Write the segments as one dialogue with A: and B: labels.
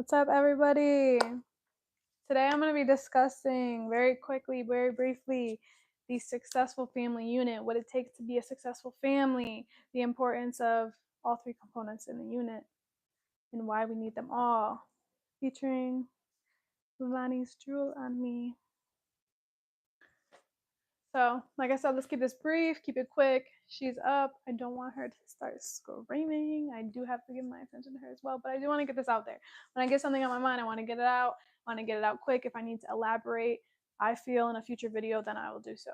A: What's up, everybody? Today I'm going to be discussing very quickly, very briefly, the successful family unit, what it takes to be a successful family, the importance of all three components in the unit, and why we need them all. Featuring Vani's Jewel on Me. So, like I said, let's keep this brief, keep it quick. She's up. I don't want her to start screaming. I do have to give my attention to her as well, but I do want to get this out there. When I get something on my mind, I want to get it out. I want to get it out quick. If I need to elaborate, I feel in a future video, then I will do so.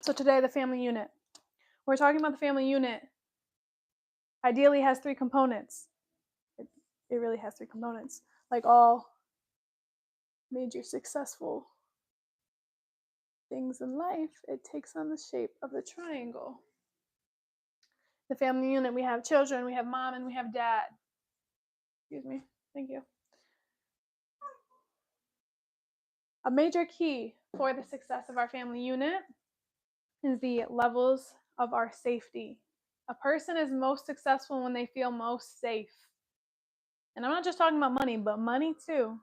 A: So today, the family unit. We're talking about the family unit. Ideally, has three components. It really has three components. Like all major successful things in life, it takes on the shape of the triangle. The family unit, we have children, we have mom, and we have dad. Excuse me. Thank you. A major key for the success of our family unit is the levels of our safety. A person is most successful when they feel most safe. And I'm not just talking about money, but money too.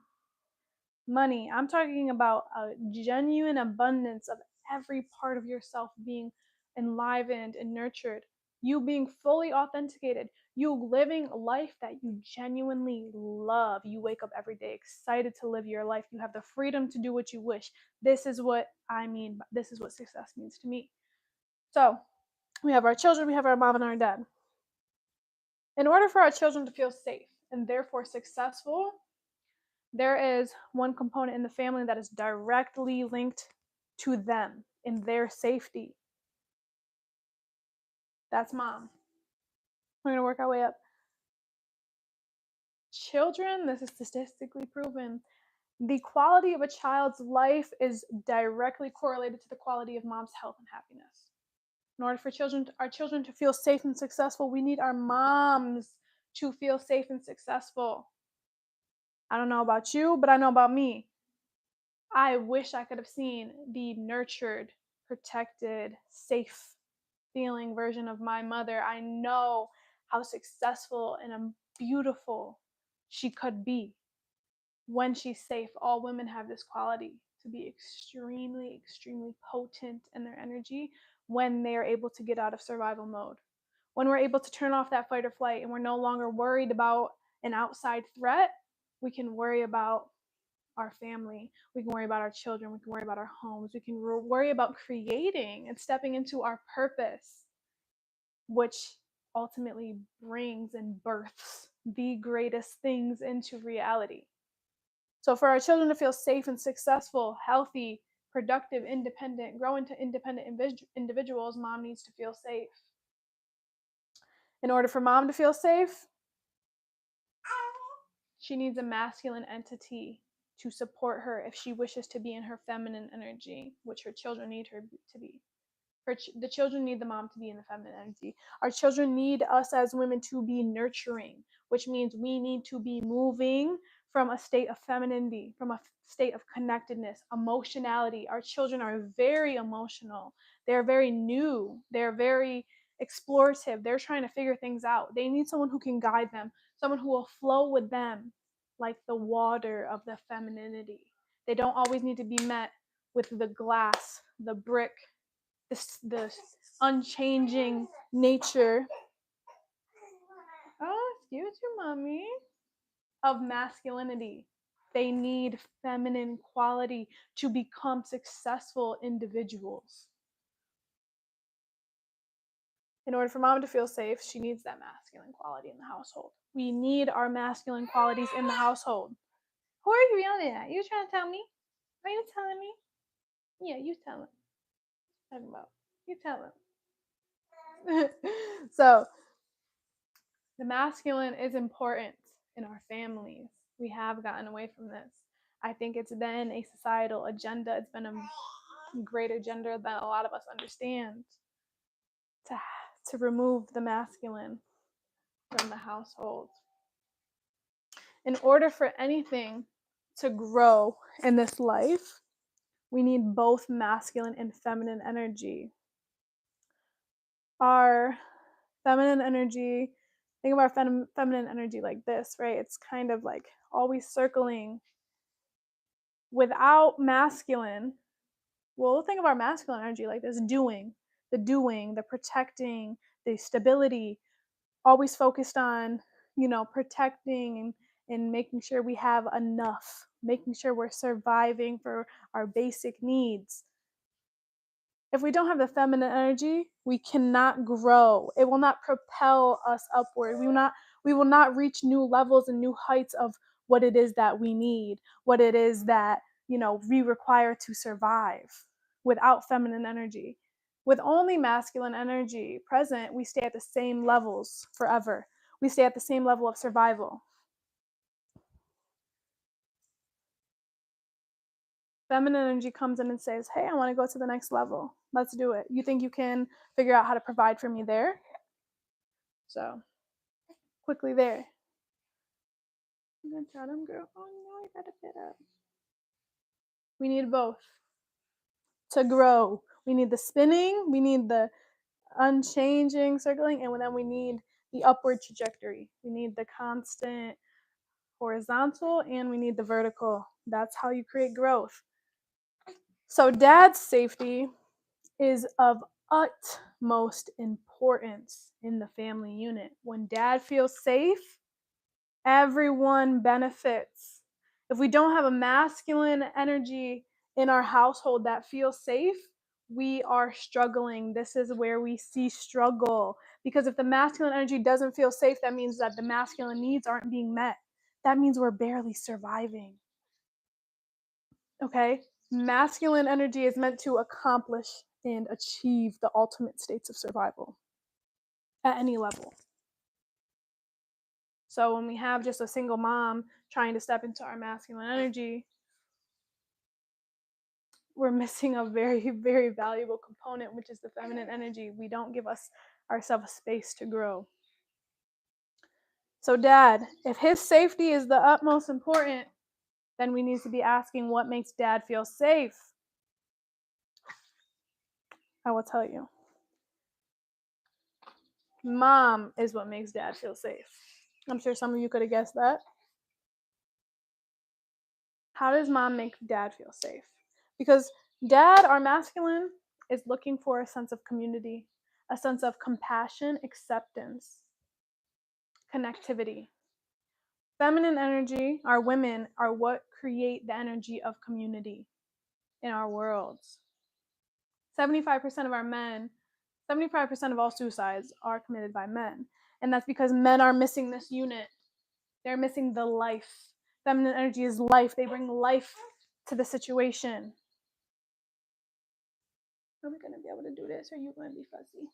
A: Money. I'm talking about a genuine abundance of every part of yourself being enlivened and nurtured. You being fully authenticated, you living a life that you genuinely love. You wake up every day excited to live your life. You have the freedom to do what you wish. This is what I mean. This is what success means to me. So we have our children, we have our mom and our dad. In order for our children to feel safe and therefore successful, there is one component in the family that is directly linked to them in their safety. That's mom. We're going to work our way up. Children, this is statistically proven, the quality of a child's life is directly correlated to the quality of mom's health and happiness. In order for our children to feel safe and successful, we need our moms to feel safe and successful. I don't know about you, but I know about me. I wish I could have seen the nurtured, protected, safe feeling version of my mother. I know how successful and beautiful she could be when she's safe. All women have this quality to be extremely, extremely potent in their energy when they are able to get out of survival mode. When we're able to turn off that fight or flight and we're no longer worried about an outside threat, we can worry about our family, we can worry about our children, we can worry about our homes, we can worry about creating and stepping into our purpose, which ultimately brings and births the greatest things into reality. So for our children to feel safe and successful, healthy, productive, independent, grow into independent individuals, mom needs to feel safe. In order for mom to feel safe, she needs a masculine entity to support her if she wishes to be in her feminine energy, which her children need her to be. The children need the mom to be in the feminine energy. Our children need us as women to be nurturing, which means we need to be moving from a state of femininity, from a state of connectedness, emotionality. Our children are very emotional. They're very new. They're very explorative. They're trying to figure things out. They need someone who can guide them, someone who will flow with them like the water of the femininity. They don't always need to be met with the glass, the brick, the unchanging nature. Oh, excuse you, mommy. Of masculinity. They need feminine quality to become successful individuals. In order for mom to feel safe, she needs that masculine quality in the household. We need our masculine qualities in the household. Who are you yelling at? You trying to tell me? Are you telling me? Yeah, you tell him. Talking about. You tell him. So, the masculine is important in our families. We have gotten away from this. I think it's been a societal agenda. It's been a great agenda that a lot of us understand to remove the masculine from the household. In order for anything to grow in this life, we need both masculine and feminine energy. Our feminine energy Think of our feminine energy like this, right? It's kind of like always circling. Without masculine, well, think of our masculine energy like this: doing, the protecting, the stability, always focused on, protecting and making sure we have enough, making sure we're surviving for our basic needs. If we don't have the feminine energy, we cannot grow. It will not propel us upward. We will not reach new levels and new heights of what it is that we need, what it is that, we require to survive without feminine energy. With only masculine energy present, we stay at the same levels forever. We stay at the same level of survival. Feminine energy comes in and says, hey, I want to go to the next level. Let's do it. You think you can figure out how to provide for me there? So, quickly there. I'm going to tell them, girl, oh no, I got to get up. We need both to grow. We need the spinning, we need the unchanging circling, and then we need the upward trajectory. We need the constant horizontal and we need the vertical. That's how you create growth. So dad's safety is of utmost importance in the family unit. When dad feels safe, everyone benefits. If we don't have a masculine energy in our household that feels safe, we are struggling. This is where we see struggle. Because if the masculine energy doesn't feel safe, that means that the masculine needs aren't being met. That means we're barely surviving. Okay? Masculine energy is meant to accomplish and achieve the ultimate states of survival at any level. So when we have just a single mom trying to step into our masculine energy, we're missing a very, very valuable component, which is the feminine energy. We don't give ourselves space to grow. So dad, if his safety is the utmost important, then we need to be asking what makes dad feel safe. I will tell you. Mom is what makes dad feel safe. I'm sure some of you could have guessed that. How does mom make dad feel safe? Because dad, our masculine, is looking for a sense of community, a sense of compassion, acceptance, connectivity. Feminine energy, our women, are what create the energy of community in our worlds. 75% of our men, 75% of all suicides are committed by men. And that's because men are missing this unit. They're missing the life. Feminine energy is life. They bring life to the situation. Are we going to be able to do this, or are you going to be fuzzy?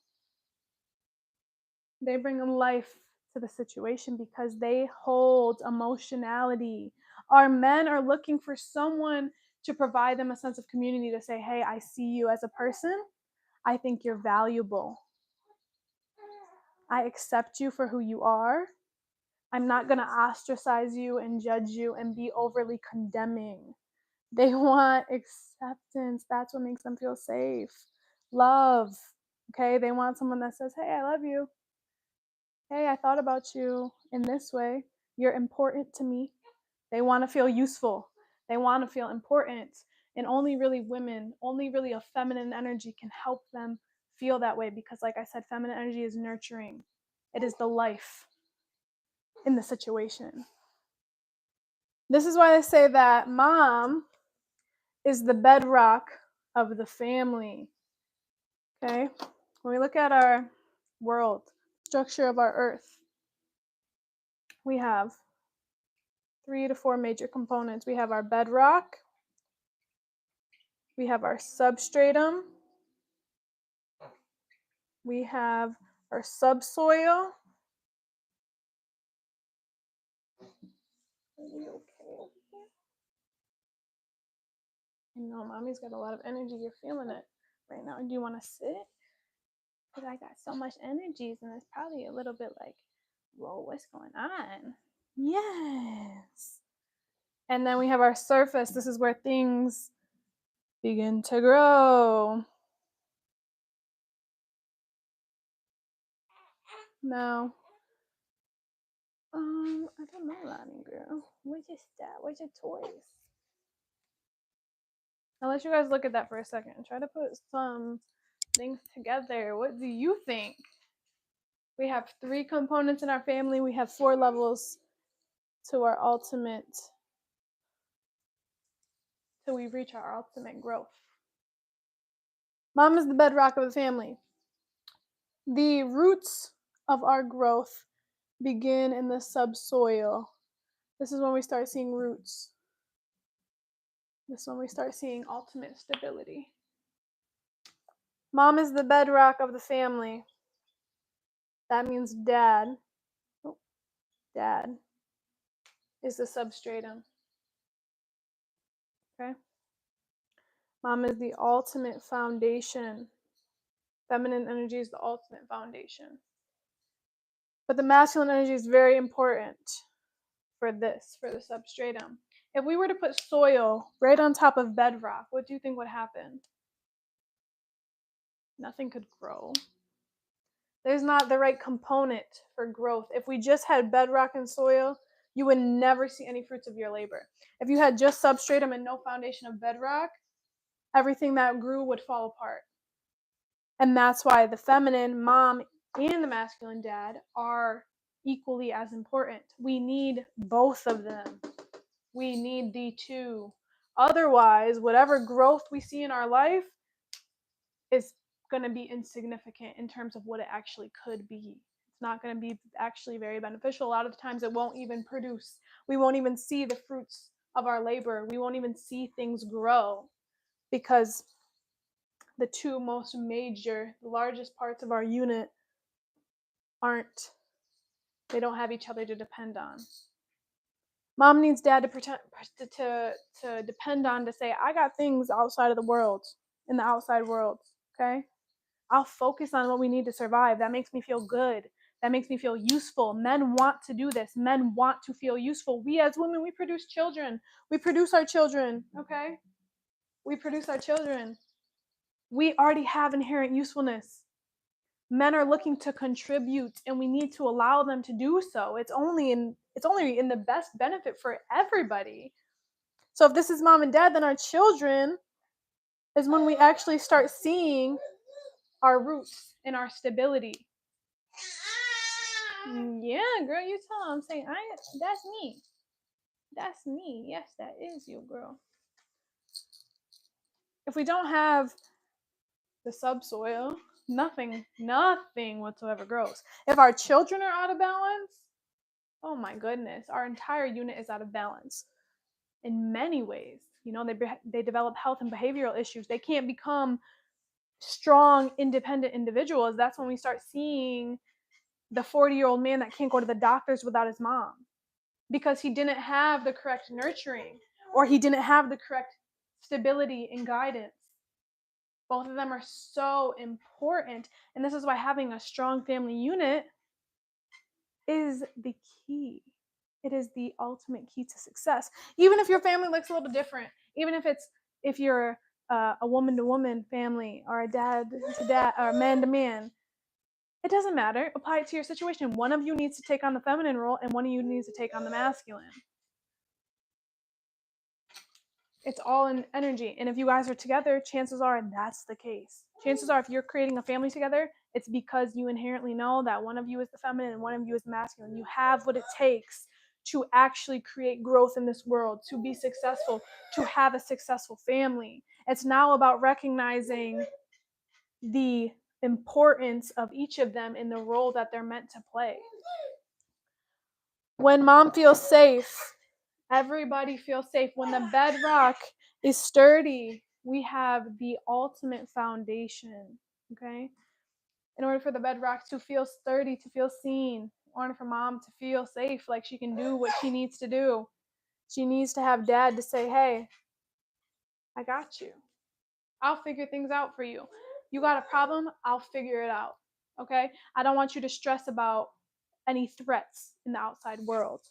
A: They bring life to the situation because they hold emotionality. Our men are looking for someone to provide them a sense of community, to say, hey, I see you as a person. I think you're valuable. I accept you for who you are. I'm not going to ostracize you and judge you and be overly condemning. They want acceptance. That's what makes them feel safe. Love. Okay? They want someone that says, hey, I love you. Hey, I thought about you in this way. You're important to me. They want to feel useful. They want to feel important. And only really women, only really a feminine energy can help them feel that way, because like I said, feminine energy is nurturing. It is the life in the situation. This is why they say that mom is the bedrock of the family. Okay? When we look at our world, structure of our earth, we have 3 to 4 major components. We have our bedrock, we have our substratum, we have our subsoil. Are we okay? I know mommy's got a lot of energy. You're feeling it right now. Do you want to sit? Because I got so much energies, and it's probably a little bit like, whoa, what's going on? Yes. And then we have our surface. This is where things begin to grow. Now, I don't know, Lonnie girl. Where's your stat? Where's your toys? I'll let you guys look at that for a second. Try to put some things together. What do you think? We have 3 components in our family. We have 4 levels to our ultimate, till we reach our ultimate growth. Mom is the bedrock of the family. The roots of our growth begin in the subsoil. This is when we start seeing roots. This is when we start seeing ultimate stability. Mom is the bedrock of the family. That means dad is the substratum. Okay? Mom is the ultimate foundation. Feminine energy is the ultimate foundation. But the masculine energy is very important for this, for the substratum. If we were to put soil right on top of bedrock, what do you think would happen? Nothing could grow. There's not the right component for growth. If we just had bedrock and soil, you would never see any fruits of your labor. If you had just substratum and no foundation of bedrock, everything that grew would fall apart. And that's why the feminine mom and the masculine dad are equally as important. We need both of them. We need the two. Otherwise, whatever growth we see in our life is going to be insignificant in terms of what it actually could be. It's not going to be actually very beneficial. A lot of the times it won't even produce. We won't even see the fruits of our labor. We won't even see things grow because the two most major, the largest parts of our unit they don't have each other to depend on. Mom needs dad to depend on, to say, I got things outside of the world, in the outside world, okay? I'll focus on what we need to survive. That makes me feel good. That makes me feel useful. Men want to do this. Men want to feel useful. We as women, we produce children. We produce our children, okay? We produce our children. We already have inherent usefulness. Men are looking to contribute, and we need to allow them to do so. It's only in the best benefit for everybody. So if this is mom and dad, then our children is when we actually start seeing our roots and our stability. Yeah, girl, you tell them. I'm saying, that's me. That's me. Yes, that is you, girl. If we don't have the subsoil, nothing whatsoever grows. If our children are out of balance, oh my goodness, our entire unit is out of balance in many ways. You know, they develop health and behavioral issues. They can't become strong, independent individuals. That's when we start seeing the 40-year-old man that can't go to the doctors without his mom because he didn't have the correct nurturing or he didn't have the correct stability and guidance. Both of them are so important. And this is why having a strong family unit is the key. It is the ultimate key to success. Even if your family looks a little different, even if you're a woman to woman family or a dad to dad or man to man, it doesn't matter. Apply it to your situation. One of you needs to take on the feminine role and one of you needs to take on the masculine. It's all in energy. And if you guys are together, chances are that's the case. Chances are if you're creating a family together, it's because you inherently know that one of you is the feminine and one of you is masculine. You have what it takes to actually create growth in this world, to be successful, to have a successful family. It's now about recognizing the importance of each of them in the role that they're meant to play. When mom feels safe, everybody feels safe. When the bedrock is sturdy, we have the ultimate foundation, okay? In order for the bedrock to feel sturdy, to feel seen, in order for mom to feel safe, like she can do what she needs to do, she needs to have dad to say, hey, I got you. I'll figure things out for you. You got a problem? I'll figure it out, okay? I don't want you to stress about any threats in the outside world.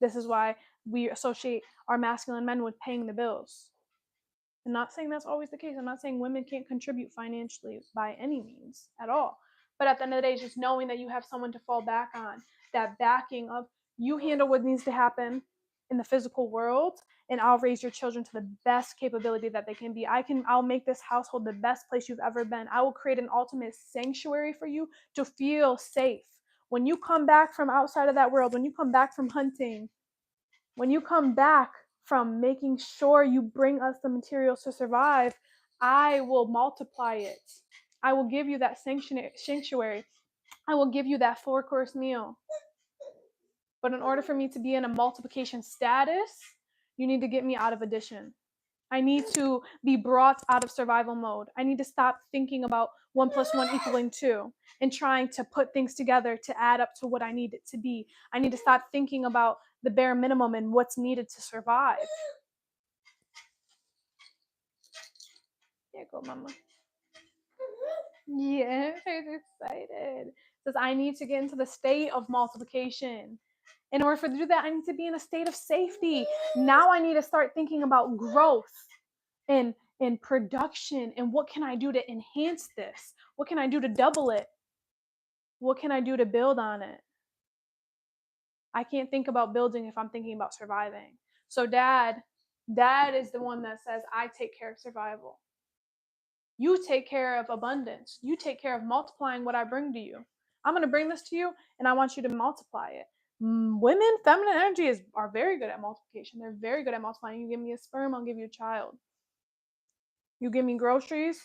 A: This is why we associate our masculine men with paying the bills. I'm not saying that's always the case. I'm not saying women can't contribute financially by any means at all. But at the end of the day, just knowing that you have someone to fall back on, that backing of You handle what needs to happen in the physical world, and I'll raise your children to the best capability that they can be. I'll make this household the best place you've ever been. I will create an ultimate sanctuary for you to feel safe. When you come back from outside of that world, when you come back from hunting, when you come back from making sure you bring us the materials to survive, I will multiply it. I will give you that sanctuary. I will give you that 4-course meal. But in order for me to be in a multiplication status, you need to get me out of addition. I need to be brought out of survival mode. I need to stop thinking about 1 plus 1 equaling 2 and trying to put things together to add up to what I need it to be. I need to stop thinking about the bare minimum and what's needed to survive. Here you go, mama. Yeah, she's excited. Says, I need to get into the state of multiplication. In order for to do that, I need to be in a state of safety. Now I need to start thinking about growth and production and what can I do to enhance this? What can I do to double it? What can I do to build on it? I can't think about building if I'm thinking about surviving. So dad is the one that says, I take care of survival. You take care of abundance. You take care of multiplying what I bring to you. I'm going to bring this to you and I want you to multiply it. Women, feminine energy are very good at multiplication. They're very good at multiplying. You give me a sperm, I'll give you a child. You give me groceries,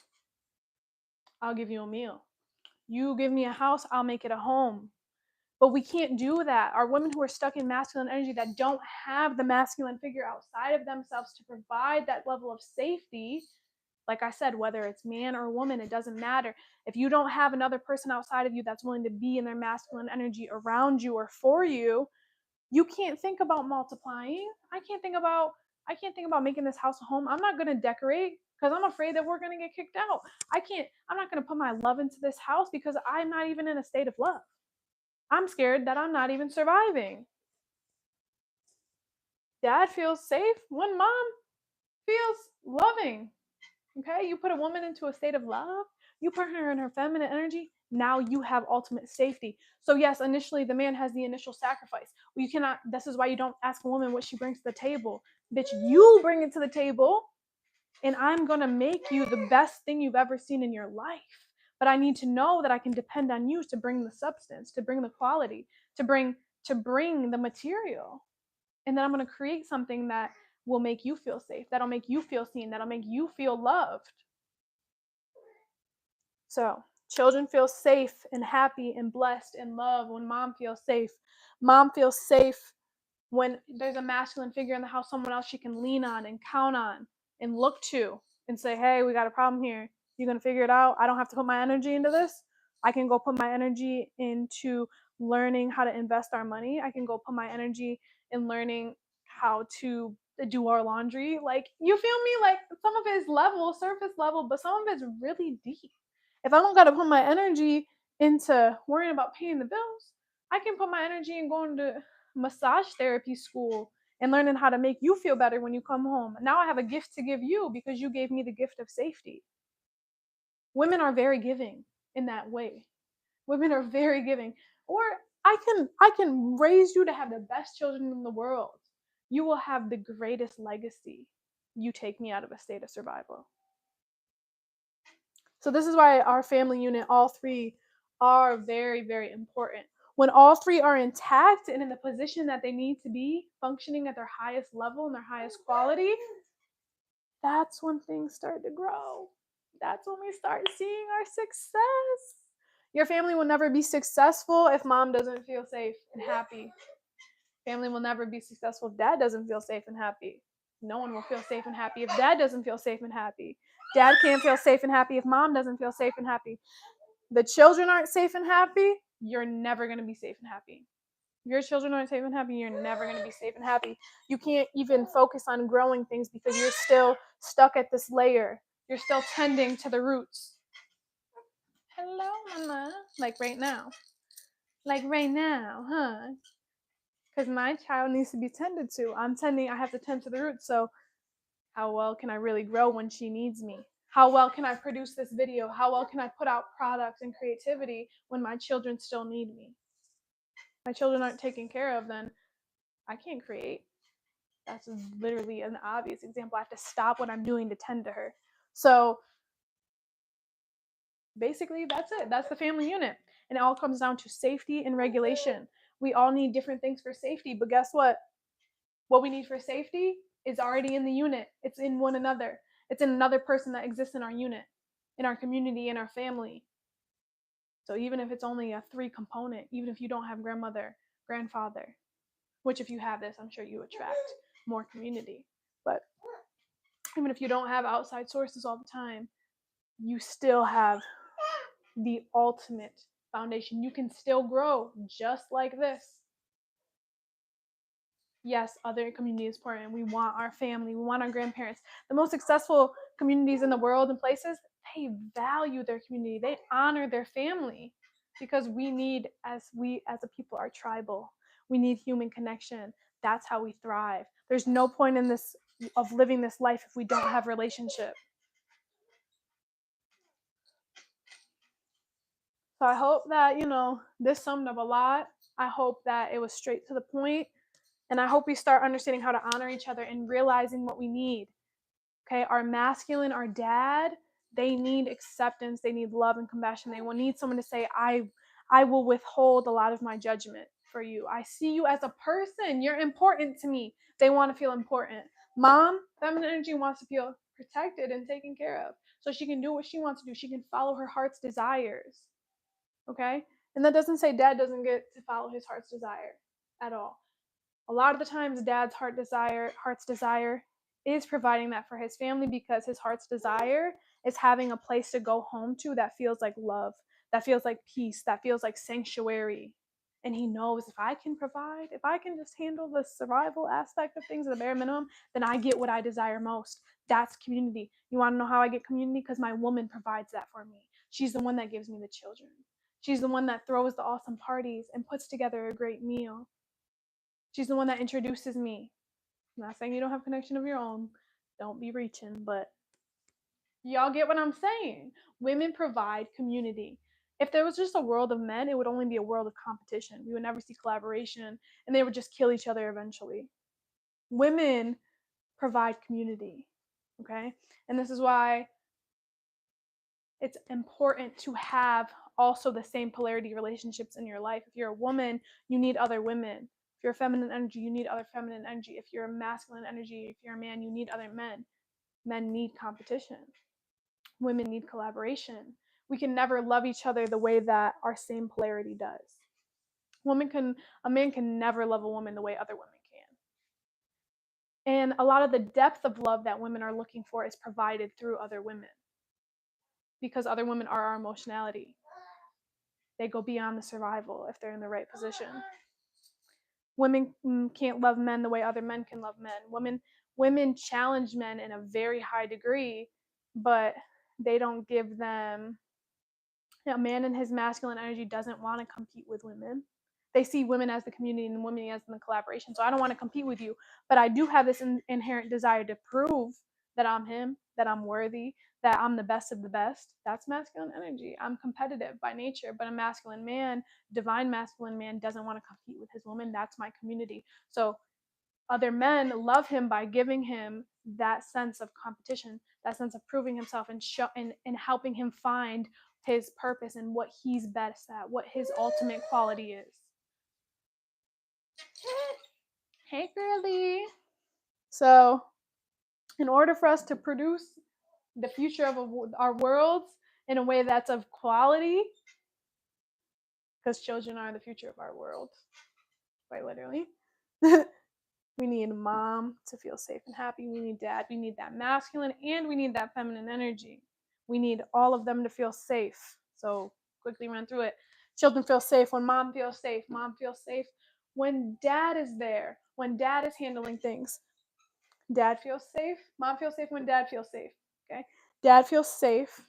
A: I'll give you a meal. You give me a house, I'll make it a home. But we can't do that. Our women who are stuck in masculine energy that don't have the masculine figure outside of themselves to provide that level of safety, like I said, whether it's man or woman, it doesn't matter. If you don't have another person outside of you that's willing to be in their masculine energy around you or for you, you can't think about multiplying. I can't think about making this house a home. I'm not going to decorate because I'm afraid that we're going to get kicked out. I'm not going to put my love into this house because I'm not even in a state of love. I'm scared that I'm not even surviving. Dad feels safe when mom feels loving. Okay, you put a woman into a state of love, you put her in her feminine energy, now you have ultimate safety. So yes, initially the man has the initial sacrifice. Well, you cannot, this is why you don't ask a woman what she brings to the table. Bitch, you bring it to the table and I'm going to make you the best thing you've ever seen in your life. But I need to know that I can depend on you to bring the substance, to bring the quality, to bring the material. And then I'm going to create something that will make you feel safe, that'll make you feel seen, that'll make you feel loved. So children feel safe and happy and blessed and loved when mom feels safe. Mom feels safe when there's a masculine figure in the house, someone else she can lean on and count on and look to and say, hey, we got a problem here. You're going to figure it out. I don't have to put my energy into this. I can go put my energy into learning how to invest our money. I can go put my energy in learning how to do our laundry. Like, you feel me? Like, some of it is level, surface level, but some of it's really deep. If I don't got to put my energy into worrying about paying the bills, I can put my energy in going to massage therapy school and learning how to make you feel better when you come home. Now I have a gift to give you because you gave me the gift of safety. Women are very giving in that way. Women are very giving. Or I can raise you to have the best children in the world. You will have the greatest legacy. You take me out of a state of survival. So this is why our family unit, all three, are very, very important. When all three are intact and in the position that they need to be, functioning at their highest level and their highest quality, that's when things start to grow. That's when we start seeing our success. Your family will never be successful if mom doesn't feel safe and happy. Family will never be successful if dad doesn't feel safe and happy. No one will feel safe and happy if dad doesn't feel safe and happy. Dad can't feel safe and happy if mom doesn't feel safe and happy. The children aren't safe and happy, you're never going to be safe and happy. Your children aren't safe and happy, you're never going to be safe and happy. You can't even focus on growing things because you're still stuck at this layer. You're still tending to the roots. Hello, mama. Like right now, huh? Because my child needs to be tended to. I have to tend to the roots. So how well can I really grow when she needs me? How well can I produce this video? How well can I put out products and creativity when my children still need me? my children aren't taken care of, then I can't create. That's literally an obvious example. I have to stop what I'm doing to tend to her. So basically, that's it. That's the family unit. And it all comes down to safety and regulation. We all need different things for safety, but guess what? What we need for safety is already in the unit. It's in one another. It's in another person that exists in our unit, in our community, in our family. So even if it's only a 3 component, even if you don't have grandmother, grandfather, which if you have this, I'm sure you attract more community. But even if you don't have outside sources all the time, you still have the ultimate foundation. You can still grow just like this. Yes, other community is important. We want our family, we want our grandparents. The most successful communities in the world and places, they value their community, they honor their family, because we need, as a people are tribal, we need human connection. That's how we thrive. There's no point in this of living this life if we don't have relationship. So I hope that, this summed up a lot. I hope that it was straight to the point, and I hope we start understanding how to honor each other and realizing what we need. Okay, our masculine, our dad, they need acceptance, they need love and compassion. They will need someone to say, I will withhold a lot of my judgment for you. I see you as a person. You're important to me. They want to feel important. Mom, feminine energy, wants to feel protected and taken care of. So she can do what she wants to do. She can follow her heart's desires. Okay? And that doesn't say dad doesn't get to follow his heart's desire at all. A lot of the times dad's heart's desire is providing that for his family, because his heart's desire is having a place to go home to that feels like love, that feels like peace, that feels like sanctuary. And he knows, if I can provide, if I can just handle the survival aspect of things at the bare minimum, then I get what I desire most. That's community. You want to know how I get community? Because my woman provides that for me. She's the one that gives me the children. She's the one that throws the awesome parties and puts together a great meal. She's the one that introduces me. I'm not saying you don't have connection of your own. Don't be reaching, but y'all get what I'm saying. Women provide community. If there was just a world of men, it would only be a world of competition. We would never see collaboration, and they would just kill each other eventually. Women provide community, okay? And this is why it's important to have also the same polarity relationships in your life. If you're a woman, you need other women. If you're a feminine energy, you need other feminine energy. If you're a masculine energy, if you're a man, you need other men. Men need competition. Women need collaboration. We can never love each other the way that our same polarity does. A man can never love a woman the way other women can. And a lot of the depth of love that women are looking for is provided through other women, because other women are our emotionality. They go beyond the survival if they're in the right position. Women can't love men the way other men can love men. Women challenge men in a very high degree, but they don't give them. A man in his masculine energy doesn't want to compete with women. They see women as the community and women as the collaboration. So I don't want to compete with you, but I do have this inherent desire to prove that I'm him, that I'm worthy, that I'm the best of the best. That's masculine energy. I'm competitive by nature, but a masculine man, divine masculine man, doesn't want to compete with his woman. That's my community. So other men love him by giving him that sense of competition, that sense of proving himself, and helping him find his purpose and what he's best at, what his ultimate quality is. Hey, girly. So, in order for us to produce the future of our worlds in a way that's of quality, because children are the future of our world, quite literally. We need mom to feel safe and happy. We need dad. We need that masculine, and we need that feminine energy. We need all of them to feel safe. So quickly run through it. Children feel safe when mom feels safe. Mom feels safe when dad is there, when dad is handling things. Dad feels safe. Mom feels safe when dad feels safe. Okay? Dad feels safe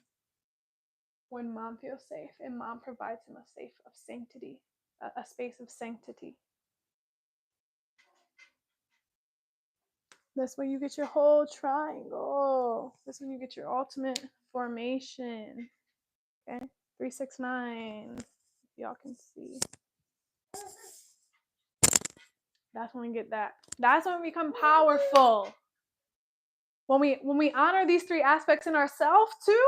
A: when mom feels safe, and mom provides him a safe of sanctity, a space of sanctity. That's where you get your whole triangle. That's where you get your ultimate formation. Okay, 369. Y'all can see. That's when we get that. That's when we become powerful. When we honor these three aspects in ourselves too,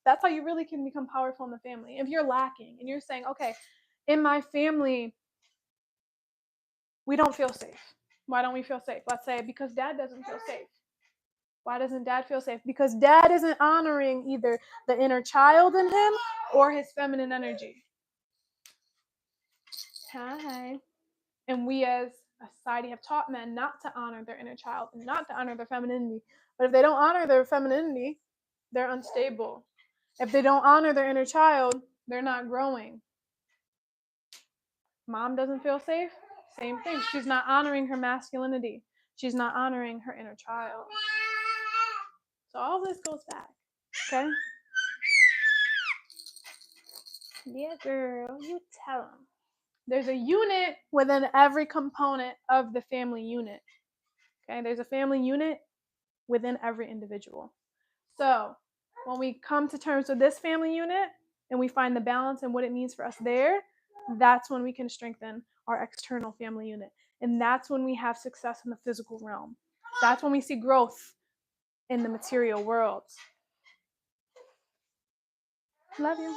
A: that's how you really can become powerful in the family. If you're lacking and you're saying, okay, in my family, we don't feel safe. Why don't we feel safe? Let's say because dad doesn't feel safe. Why doesn't dad feel safe? Because dad isn't honoring either the inner child in him or his feminine energy. Hi. And we as a society have taught men not to honor their inner child and not to honor their femininity. But if they don't honor their femininity, they're unstable. If they don't honor their inner child, they're not growing. Mom doesn't feel safe, same thing. She's not honoring her masculinity. She's not honoring her inner child. So all this goes back, okay? Yeah, girl, you tell them. There's a unit within every component of the family unit. Okay, there's a family unit within every individual. So when we come to terms with this family unit and we find the balance and what it means for us there, that's when we can strengthen our external family unit. And that's when we have success in the physical realm. That's when we see growth in the material world. Love you.